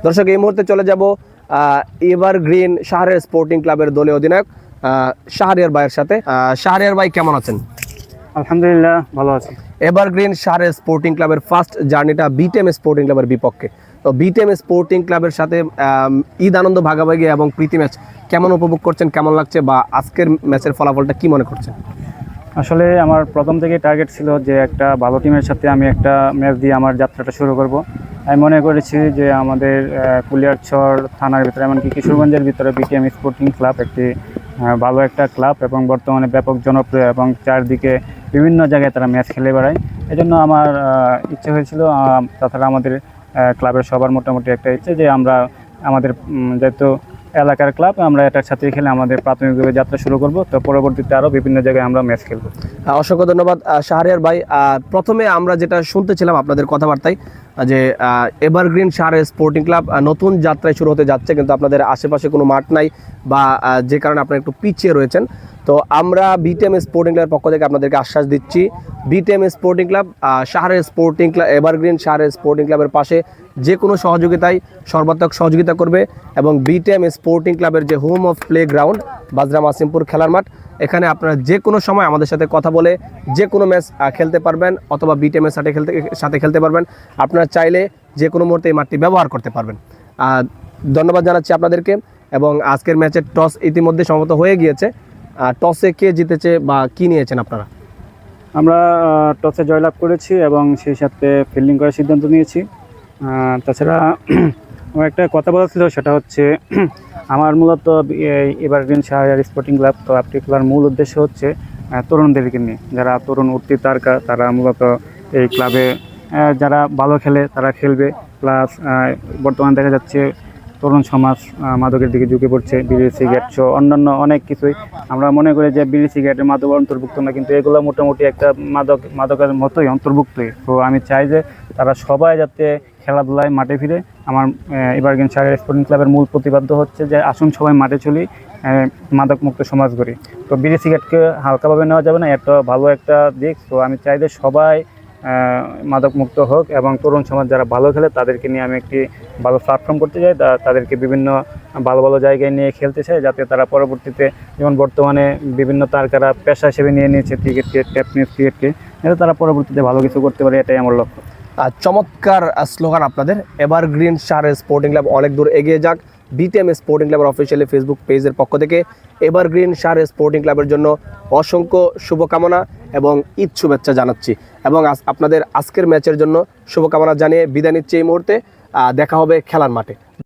দর্শক, এই মুহূর্তে চলে যাব এভারগ্রিন শাহরিয়ার স্পোর্টিং ক্লাবের দলীয় অধিনায়ক শাহরিয়ার ভাইয়ের সাথে। শাহরিয়ার ভাই, কেমন আছেন? আলহামদুলিল্লাহ, ভালো আছি। এভারগ্রিন শাহরিয়ার স্পোর্টিং ক্লাবের ফার্স্ট জার্নিটা বিটিএম স্পোর্টিং ক্লাবের বিপক্ষে। তো বিটিএম স্পোর্টিং ক্লাবের সাথে ঈদ আনন্দ ভাগাভাগি এবং প্রীতি ম্যাচ কেমন উপভোগ করছেন, কেমন লাগছে, বা আজকের ম্যাচের ফলাফলটা কি মনে করছেন? আসলে আমার প্রথম থেকে টার্গেট ছিল যে একটা ভালো টিমের সাথে আমি একটা ম্যাচ দিয়ে আমার যাত্রাটা শুরু করব। আমি মনে করেছি যে আমাদের কুলিয়ারচর থানার ভিতরে, এমনকি কিশোরগঞ্জের ভিতরে বিটিএম স্পোর্টিং ক্লাব একটি ভালো একটা ক্লাব এবং বর্তমানে ব্যাপক জনপ্রিয় এবং চারদিকে বিভিন্ন জায়গায় তারা ম্যাচ খেলে বেড়ায়। এজন্য আমার ইচ্ছে হয়েছিল, তাছাড়া আমাদের ক্লাবের সবার মোটামুটি একটা ইচ্ছে যে আমরা আমাদের যেহেতু এলাকার ক্লাব, আমরা এটার সাথে খেলে আমাদের প্রাথমিকভাবে যাত্রা শুরু করব। তো পরবর্তীতে আরও বিভিন্ন জায়গায় আমরা ম্যাচ খেলবো। অসংখ্য ধন্যবাদ শাহরিয়ার ভাই। প্রথমে আমরা যেটা শুনতেছিলাম আপনাদের কথাবার্তায় যে এভারগ্রিন শাহরিয়ার স্পোর্টিং ক্লাব নতুন যাত্রায় শুরু হতে যাচ্ছে, কিন্তু আপনাদের আশেপাশে কোনো মাঠ নাই, বা যে কারণে আপনারা একটু পিছিয়ে রয়েছেন। তো আমরা বিটিএম স্পোর্টিং ক্লাবের পক্ষ থেকে আপনাদেরকে আশ্বাস দিচ্ছি, BTM sporting club Shahriar sporting club evergreen Shahriar sporting ক্লাবের পাশে যে কোনো সহযোগিতায় সর্বাত্মক সহযোগিতা করবে। এবং বিটিএম স্পোর্টিং ক্লাবের যে হোম অফ প্লে গ্রাউন্ড বাজরা মাসিমপুর খেলার মাঠ, এখানে আপনারা যে কোনো সময় আমাদের সাথে কথা বলে যে কোনো ম্যাচ খেলতে পারবেন, অথবা বিটিএমের সাথে খেলতে পারবেন। আপনারা চাইলে যে কোনো মুহূর্তে এই মাঠটি ব্যবহার করতে পারবেন। ধন্যবাদ জানাচ্ছি আপনাদেরকে। এবং আজকের ম্যাচের টস ইতিমধ্যে সম্ভবত হয়ে গিয়েছে। টসে কে জিতেছে বা কি নিয়েছেন আপনারা? আমরা টসে জয়লাভ করেছি এবং সেই সাথে ফিল্ডিং করার সিদ্ধান্ত নিয়েছি। তাছাড়া আমার একটা কথা বলা ছিল, সেটা হচ্ছে আমার মূলত এভারগ্রিন শাহরিয়ার স্পোর্টিং ক্লাব ক্লাবটি খেলার মূল উদ্দেশ্য হচ্ছে তরুণদেরকে নিয়ে, যারা তরুণ উঠতি তারকা, তারা মূলত এই ক্লাবে যারা ভালো খেলে তারা খেলবে। প্লাস বর্তমানে দেখা যাচ্ছে তরুণ সমাজ মাদকের দিকে ঝুঁকে পড়ছে, বিড়ি সিগারেট সহ অন্যান্য অনেক কিছুই। আমরা মনে করি যে বিড়ি সিগারেটের মাদক অন্তর্ভুক্ত না, কিন্তু এগুলো মোটামুটি একটা মাদকের মতোই অন্তর্ভুক্তই। তো আমি চাই যে তারা সবাই যাতে খেলাধুলায় মাঠে ফিরে। আমার এভারগ্রিন শাহরিয়ার স্পোর্টিং ক্লাবের মূল প্রতিপাদ্য হচ্ছে যে আসুন সবাই মাঠে চলি, মাদক মুক্ত সমাজ গড়ি। তো বিড়ি সিগারেটকে হালকাভাবে নেওয়া যাবে না, এটা ভালো একটা দিক। তো আমি চাই যে সবাই মাদক মুক্ত হোক এবং তরুণ সমাজ যারা ভালো খেলে তাদেরকে নিয়ে আমি একটি ভালো প্ল্যাটফর্ম করতে চাই, তাদেরকে বিভিন্ন ভালো ভালো জায়গায় নিয়ে খেলতে চাই, যাতে তারা পরবর্তীতে, যেমন বর্তমানে বিভিন্ন তারকারা পেশা হিসেবে নিয়ে নিয়েছে ক্রিকেটকে, টেনিস ক্রিকেটকে, যাতে তারা পরবর্তীতে ভালো কিছু করতে পারে, এটাই আমার লক্ষ্য। চমৎকার স্লোগান আপনাদের। এভারগ্রিন শাহরিয়ার স্পোর্টিং ক্লাব অনেক দূর এগিয়ে যাক। বিটিএম স্পোর্টিং ক্লাবের অফিসিয়ালি ফেসবুক পেজের পক্ষ থেকে এভারগ্রিন শাহরিয়ার স্পোর্টিং ক্লাবের জন্য অসংখ্য শুভকামনা এবং ঈদ শুভেচ্ছা জানাচ্ছি। এবং আপনাদের আজকের ম্যাচের জন্য শুভকামনা জানিয়ে বিদায় নিচ্ছি এই মুহূর্তে। দেখা হবে খেলার মাঠে।